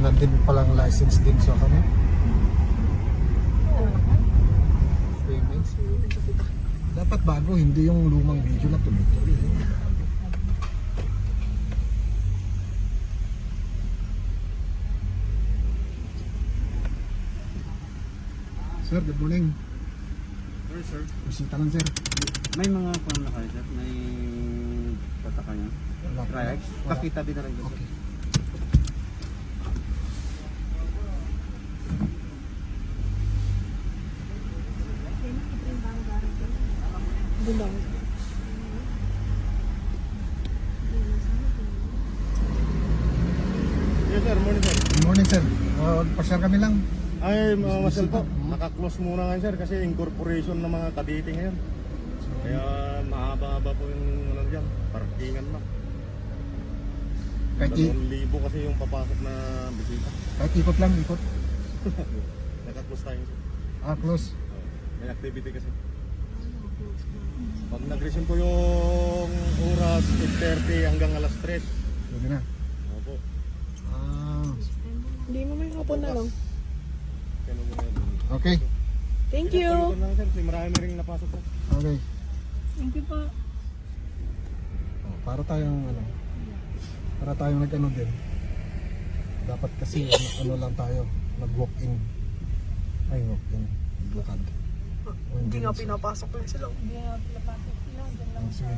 meron din palang license din sa kami. Freemates. Dapat bago, hindi yung lumang video na tuloy-tuloy. Sir, good morning. Sir. Bisita lang, sir. May mga pan na kayo, sir? May pataka niya? Wala. Right? Wala. Pakitabi na rin sir. Okay. Yes sir, morning sir. Good morning, sir. Pa-share kami lang. Ay, masal po. Naka-close muna ngayon sir kasi incorporation ng mga Cavite ngayon. Kaya mahaba-haba po yung ano dyan, parkingan na. Kahit, 2,000 kasi yung papasok na bisita. kahit ikot lang, ikot. Naka-close tayo sir. Close. May activity kasi. Pag nag-resume po yung oras, 8:30 hanggang alas 3. Pwede na. Opo. Hindi mo may hapon na lang. Kaya mo yan. Okay. Thank you. Ito lang sir, kasi marami rin napasok po. Okay. Thank you po. Para tayong nag-ano din. Dapat kasi ano lang tayo, nag-walk-in. Ay, walk-in. Lakad. Hindi nga pinapasok lang sila. Hindi nga pinapasok sila. Sige.